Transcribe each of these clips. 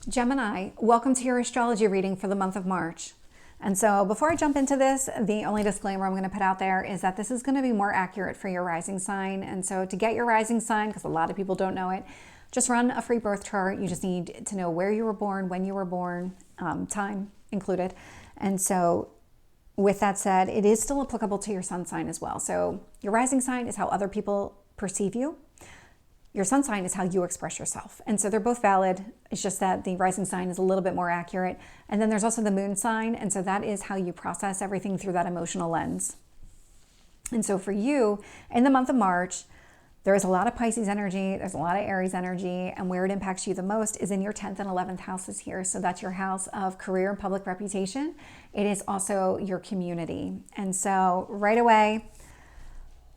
Gemini, welcome to your astrology reading for the month of March. And so before I jump into this, the only disclaimer I'm going to put out there is that this is going to be more accurate for your rising sign. And so to get your rising sign, because a lot of people don't know it, just run a free birth chart. You just need to know where you were born, when you were born, time included. And so with that said, it is still applicable to your sun sign as well. So your rising sign is how other people perceive you. Your sun sign is how you express yourself. And so they're both valid. It's just that the rising sign is a little bit more accurate. And then there's also the moon sign. And so that is how you process everything through that emotional lens. And so for you, in the month of March, there is a lot of Pisces energy. There's a lot of Aries energy. And where it impacts you the most is in your 10th and 11th houses here. So that's your house of career and public reputation. It is also your community. And so right away,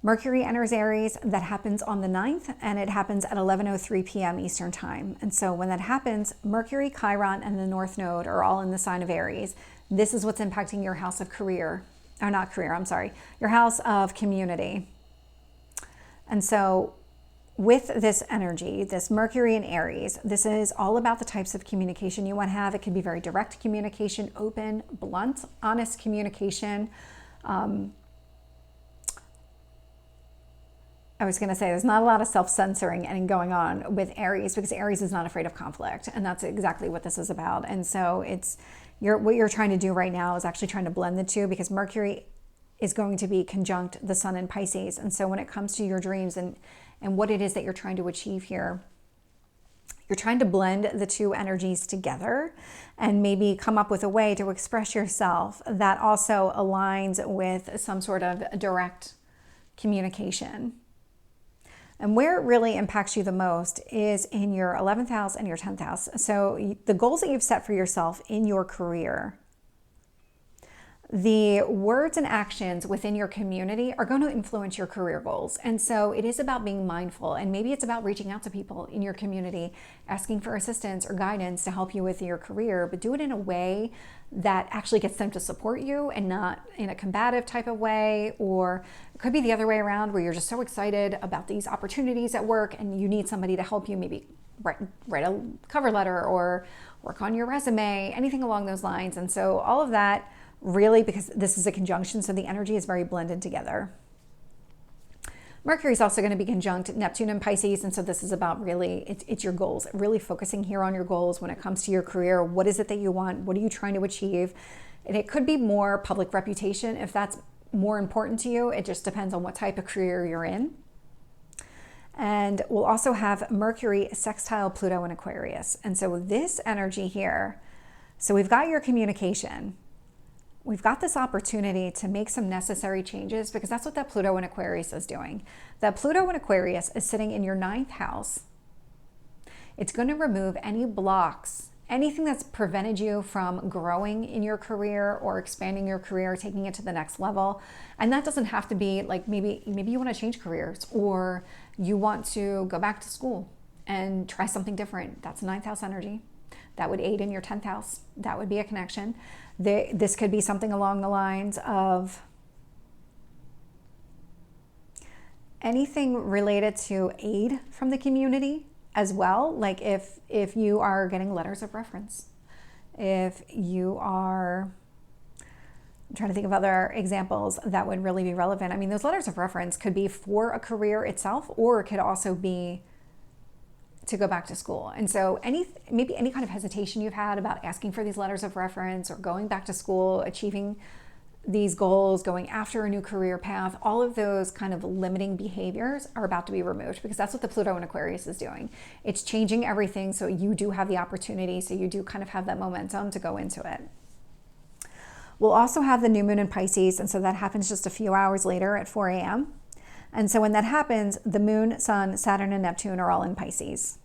Mercury enters Aries. That happens on the 9th, and it happens at 11:03 p.m. Eastern Time. And so when that happens, Mercury, Chiron, and the North Node are all in the sign of Aries. This is what's impacting your house of career, or not career, I'm sorry, your house of community. And so with this energy, this Mercury in Aries, this is all about the types of communication you want to have. It can be very direct communication, open, blunt, honest communication. I was going to say there's not a lot of self-censoring and going on with Aries because Aries is not afraid of conflict, and that's exactly what this is about. And so it's what you're trying to do right now is actually trying to blend the two, because Mercury is going to be conjunct the Sun in Pisces. And so when it comes to your dreams and what it is that you're trying to achieve here, you're trying to blend the two energies together and maybe come up with a way to express yourself that also aligns with some sort of direct communication. And where it really impacts you the most is in your 11th house and your 10th house. So the goals that you've set for yourself in your career, the words and actions within your community are going to influence your career goals. And so it is about being mindful, and maybe it's about reaching out to people in your community, asking for assistance or guidance to help you with your career, but do it in a way that actually gets them to support you and not in a combative type of way. Or it could be the other way around, where you're just so excited about these opportunities at work and you need somebody to help you maybe write a cover letter or work on your resume, anything along those lines. And so all of that really, because this is a conjunction, so the energy is very blended together. Mercury is also going to be conjunct Neptune and Pisces, and so this is about really, it's your goals, really focusing here on your goals when it comes to your career. What is it that you want? What are you trying to achieve? And it could be more public reputation if that's more important to you. It just depends on what type of career you're in. And we'll also have Mercury sextile Pluto in Aquarius. And so this energy here, so we've got your communication. We've got this opportunity to make some necessary changes, because that's what that Pluto in Aquarius is doing. That Pluto in Aquarius is sitting in your 9th house. It's going to remove any blocks, anything that's prevented you from growing in your career or expanding your career, taking it to the next level. And that doesn't have to be like maybe you want to change careers, or you want to go back to school and try something different. That's 9th house energy. That would aid in your 10th house. That would be a connection. This could be something along the lines of anything related to aid from the community as well. Like if you are getting letters of reference, if you are, I'm trying to think of other examples that would really be relevant. I mean, those letters of reference could be for a career itself, or it could also be to go back to school. And so maybe any kind of hesitation you've had about asking for these letters of reference or going back to school, achieving these goals, going after a new career path, all of those kind of limiting behaviors are about to be removed, because that's what the Pluto in Aquarius is doing. It's changing everything so you do have the opportunity, so you do kind of have that momentum to go into it. We'll also have the new moon in Pisces, and so that happens just a few hours later at 4 a.m. And so when that happens, the moon, sun, Saturn, and Neptune are all in Pisces.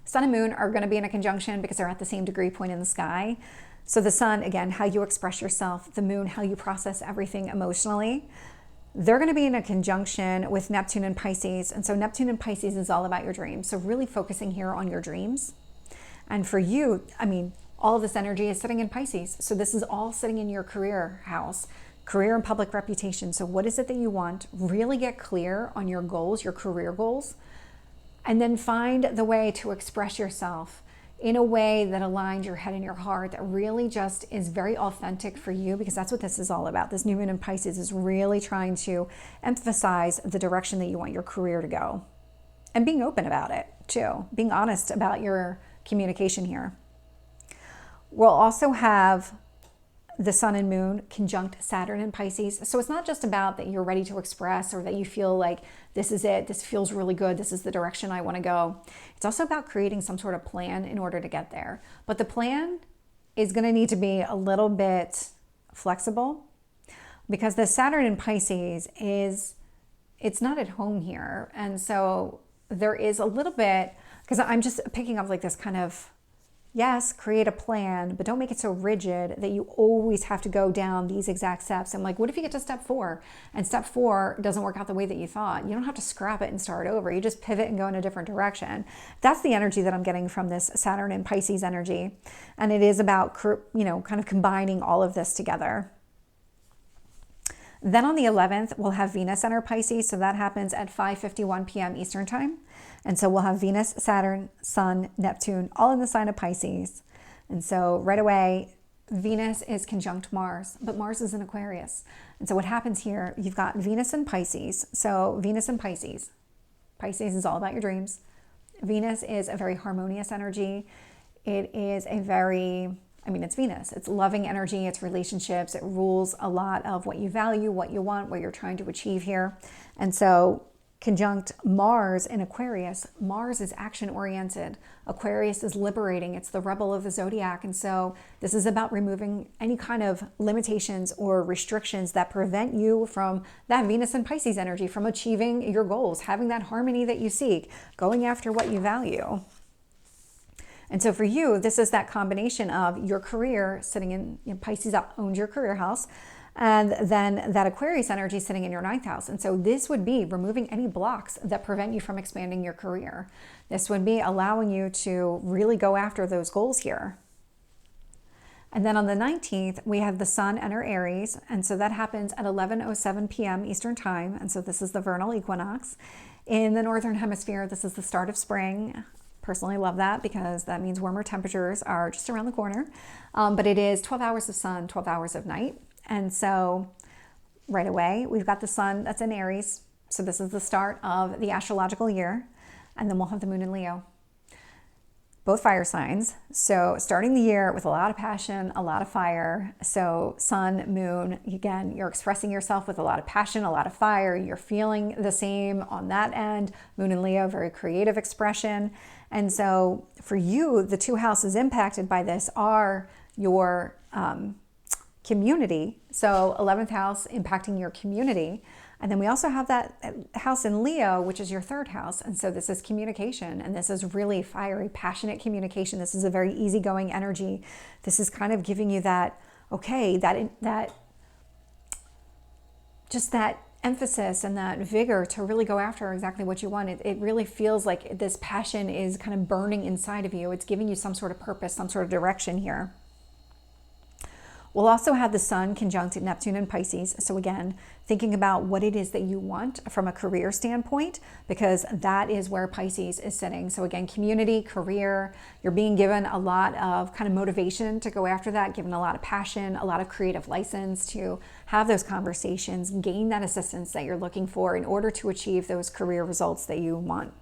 Sun and moon are going to be in a conjunction because they're at the same degree point in the sky. So the sun, again, how you express yourself, the moon, how you process everything emotionally. They're going to be in a conjunction with Neptune and Pisces. And so Neptune and Pisces is all about your dreams. So really focusing here on your dreams. And for you, I mean, all of this energy is sitting in Pisces. So this is all sitting in your career house. Career and public reputation. So what is it that you want? Really get clear on your goals, your career goals, and then find the way to express yourself in a way that aligns your head and your heart, that really just is very authentic for you, because that's what this is all about. This new moon in Pisces is really trying to emphasize the direction that you want your career to go, and being open about it too, being honest about your communication here. We'll also have the sun and moon conjunct Saturn in Pisces. So it's not just about that you're ready to express, or that you feel like this is it, this feels really good, this is the direction I want to go. It's also about creating some sort of plan in order to get there. But the plan is going to need to be a little bit flexible, because the Saturn in Pisces it's not at home here. And so there is a little bit, because I'm just picking up like this kind of, yes, create a plan, but don't make it so rigid that you always have to go down these exact steps. And like, what if you get to step 4 and step 4 doesn't work out the way that you thought? You don't have to scrap it and start over. You just pivot and go in a different direction. That's the energy that I'm getting from this Saturn and Pisces energy. And it is about, kind of combining all of this together. Then on the 11th, we'll have Venus enter Pisces. So that happens at 5:51 p.m. Eastern time. And so we'll have Venus, Saturn, Sun, Neptune, all in the sign of Pisces. And so right away, Venus is conjunct Mars, but Mars is in Aquarius. And so what happens here, you've got Venus in Pisces. So Venus in Pisces. Pisces is all about your dreams. Venus is a very harmonious energy. It is a very, it's Venus. It's loving energy, it's relationships. It rules a lot of what you value, what you want, what you're trying to achieve here. And so conjunct Mars in Aquarius. Mars is action-oriented. Aquarius is liberating. It's the rebel of the Zodiac. And so this is about removing any kind of limitations or restrictions that prevent you from that Venus and Pisces energy, from achieving your goals, having that harmony that you seek, going after what you value. And so for you, this is that combination of your career sitting in Pisces owns your career house, and then that Aquarius energy sitting in your 9th house. And so this would be removing any blocks that prevent you from expanding your career. This would be allowing you to really go after those goals here. And then on the 19th, we have the sun enter Aries. And so that happens at 11:07 p.m. Eastern time. And so this is the vernal equinox. In the Northern Hemisphere, this is the start of spring. Personally love that, because that means warmer temperatures are just around the corner. But it is 12 hours of sun, 12 hours of night. And so right away, we've got the sun that's in Aries. So this is the start of the astrological year. And then we'll have the moon in Leo. Both fire signs. So starting the year with a lot of passion, a lot of fire. So sun, moon, again, you're expressing yourself with a lot of passion, a lot of fire. You're feeling the same on that end. Moon and Leo, very creative expression. And so for you, the 2 houses impacted by this are your community. So 11th house impacting your community. And then we also have that house in Leo, which is your 3rd house. And so this is communication, and this is really fiery, passionate communication. This is a very easygoing energy. This is kind of giving you that, okay, that just that emphasis and that vigor to really go after exactly what you want. It really feels like this passion is kind of burning inside of you. It's giving you some sort of purpose, some sort of direction here. We'll also have the sun conjunct Neptune and Pisces. So again, thinking about what it is that you want from a career standpoint, because that is where Pisces is sitting. So again, community, career, you're being given a lot of kind of motivation to go after that, given a lot of passion, a lot of creative license to have those conversations, gain that assistance that you're looking for in order to achieve those career results that you want.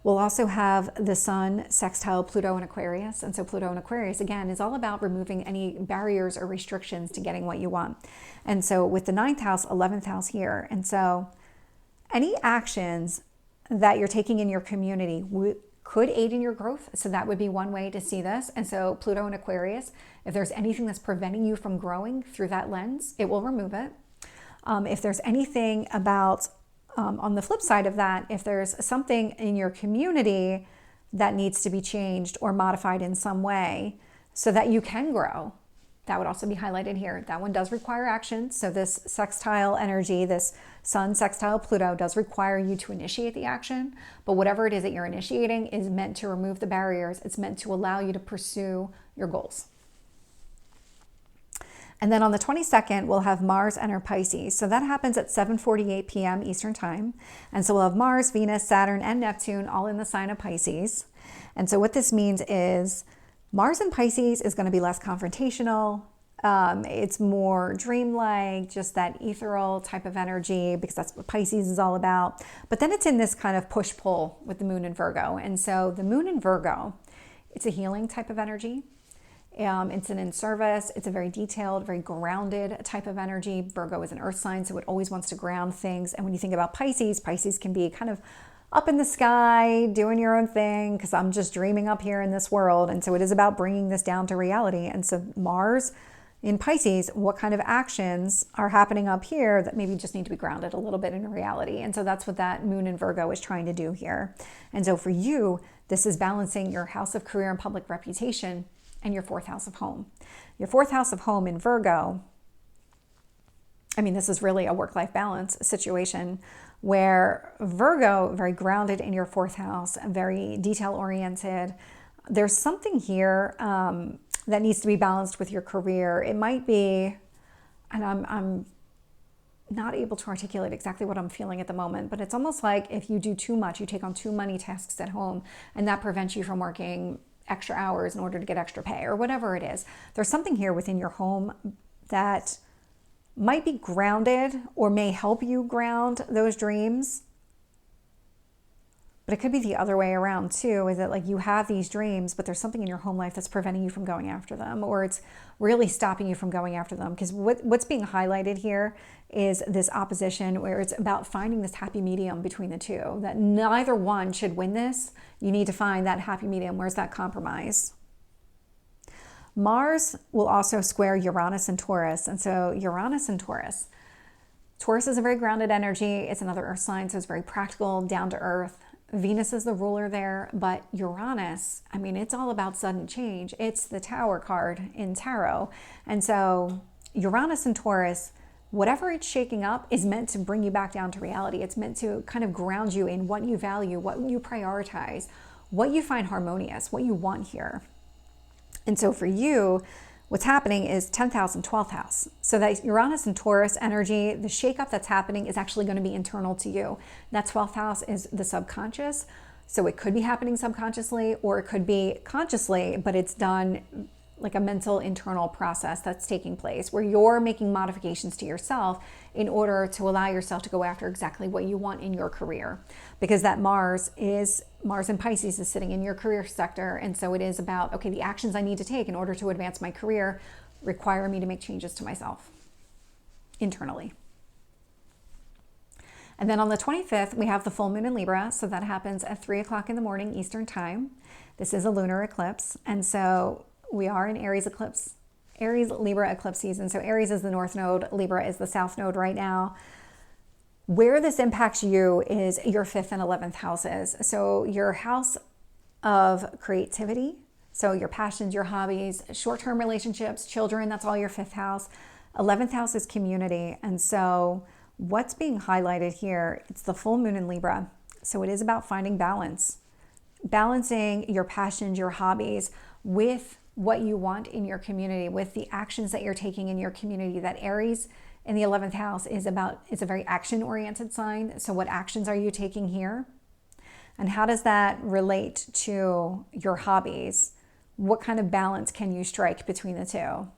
We'll also have the sun sextile Pluto in Aquarius. And so Pluto in Aquarius, again, is all about removing any barriers or restrictions to getting what you want. And so with the 9th house, 11th house here. And so any actions that you're taking in your community could aid in your growth. So that would be one way to see this. And so Pluto in Aquarius, if there's anything that's preventing you from growing through that lens, it will remove it. If there's anything about on the flip side of that, if there's something in your community that needs to be changed or modified in some way so that you can grow, that would also be highlighted here. That one does require action. So this sextile energy, this sun sextile Pluto, does require you to initiate the action. But whatever it is that you're initiating is meant to remove the barriers. It's meant to allow you to pursue your goals. And then on the 22nd, we'll have Mars enter Pisces. So that happens at 7:48 p.m. Eastern Time. And so we'll have Mars, Venus, Saturn, and Neptune all in the sign of Pisces. And so what this means is Mars in Pisces is going to be less confrontational. It's more dreamlike, just that ethereal type of energy, because that's what Pisces is all about. But then it's in this kind of push-pull with the moon in Virgo. And so the moon in Virgo, it's a healing type of energy. It's an in service. It's a very detailed, very grounded type of energy. Virgo is an earth sign, so it always wants to ground things. And when you think about Pisces, Pisces can be kind of up in the sky, doing your own thing, because I'm just dreaming up here in this world. And so it is about bringing this down to reality. And so Mars in Pisces, what kind of actions are happening up here that maybe just need to be grounded a little bit in reality? And so that's what that moon in Virgo is trying to do here. And so for you, this is balancing your house of career and public reputation and your fourth house of home. Your fourth house of home in Virgo, I mean, this is really a work-life balance situation where Virgo, very grounded in your fourth house, very detail-oriented. There's something here that needs to be balanced with your career. It might be, and I'm not able to articulate exactly what I'm feeling at the moment, but it's almost like if you do too much, you take on too many tasks at home, and that prevents you from working extra hours in order to get extra pay or whatever it is. There's something here within your home that might be grounded or may help you ground those dreams. But it could be the other way around too, is that like you have these dreams, but there's something in your home life that's preventing you from going after them, or it's really stopping you from going after them. Because what's being highlighted here is this opposition where it's about finding this happy medium between the two, that neither one should win this. You need to find that happy medium. Where's that compromise? Mars will also square Uranus and Taurus. And so Uranus and Taurus. Taurus is a very grounded energy. It's another earth sign, so it's very practical, down to earth. Venus is the ruler there, but Uranus, I mean, it's all about sudden change. It's the Tower card in tarot. And so Uranus and Taurus, whatever it's shaking up is meant to bring you back down to reality. It's meant to kind of ground you in what you value, what you prioritize, what you find harmonious, what you want here. And so for you, what's happening is 10th house and 12th house. So that Uranus and Taurus energy, the shakeup that's happening is actually going to be internal to you. That 12th house is the subconscious. So it could be happening subconsciously, or it could be consciously, but it's done like a mental internal process that's taking place where you're making modifications to yourself in order to allow yourself to go after exactly what you want in your career. Because that Mars in Pisces is sitting in your career sector. And so it is about, okay, the actions I need to take in order to advance my career require me to make changes to myself internally. And then on the 25th, we have the full moon in Libra. So that happens at 3 o'clock in the morning Eastern time. This is a lunar eclipse. And so we are in Aries eclipse, Aries Libra eclipse season. So Aries is the north node, Libra is the south node right now. Where this impacts you is your 5th and 11th houses. So your house of creativity, so your passions, your hobbies, short-term relationships, children, that's all your 5th house. 11th house is community. And so what's being highlighted here, it's the full moon in Libra. So it is about finding balance, balancing your passions, your hobbies with what you want in your community, with the actions that you're taking in your community. That Aries in the 11th house is a very action-oriented sign. So what actions are you taking here? And how does that relate to your hobbies? What kind of balance can you strike between the two?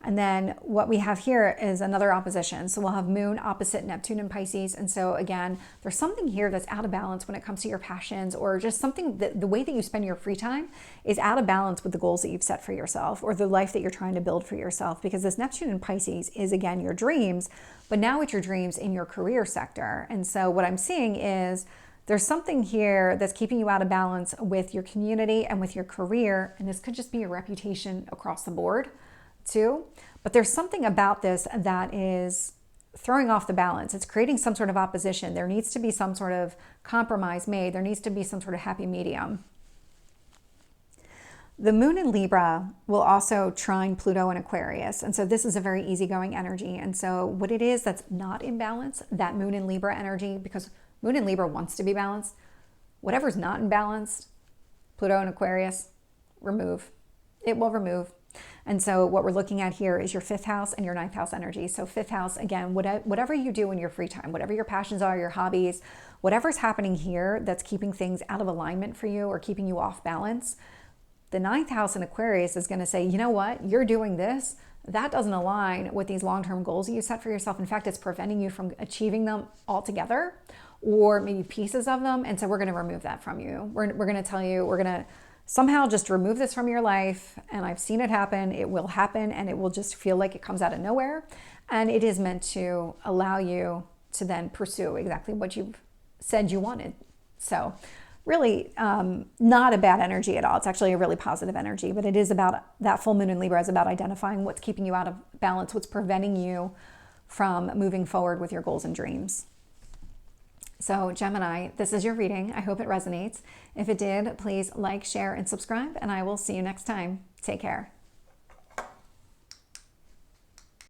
And then what we have here is another opposition. So we'll have moon opposite Neptune in Pisces. And so again, there's something here that's out of balance when it comes to your passions, or just something that the way that you spend your free time is out of balance with the goals that you've set for yourself or the life that you're trying to build for yourself. Because this Neptune in Pisces is, again, your dreams, but now it's your dreams in your career sector. And so what I'm seeing is there's something here that's keeping you out of balance with your community and with your career. And this could just be your reputation across the board too. But there's something about this that is throwing off the balance. It's creating some sort of opposition. There needs to be some sort of compromise made. There needs to be some sort of happy medium. The moon in Libra will also trine Pluto in Aquarius. And so this is a very easygoing energy. And so what it is that's not in balance, that moon in Libra energy, because moon in Libra wants to be balanced. Whatever's not in balance, Pluto in Aquarius, remove. It will remove. And so what we're looking at here is your 5th house and your 9th house energy. So 5th house, again, whatever you do in your free time, whatever your passions are, your hobbies, whatever's happening here that's keeping things out of alignment for you or keeping you off balance, the 9th house in Aquarius is going to say, you know what, you're doing this. That doesn't align with these long-term goals that you set for yourself. In fact, it's preventing you from achieving them altogether or maybe pieces of them. And so we're going to remove that from you. We're going to tell you, we're going to somehow just remove this from your life. And I've seen it happen. It will happen, and it will just feel like it comes out of nowhere. And it is meant to allow you to then pursue exactly what you've said you wanted. So really not a bad energy at all. It's actually a really positive energy, but it is about that full moon in Libra is about identifying what's keeping you out of balance, what's preventing you from moving forward with your goals and dreams. So Gemini, this is your reading. I hope it resonates. If it did, please like, share, and subscribe, and I will see you next time. Take care.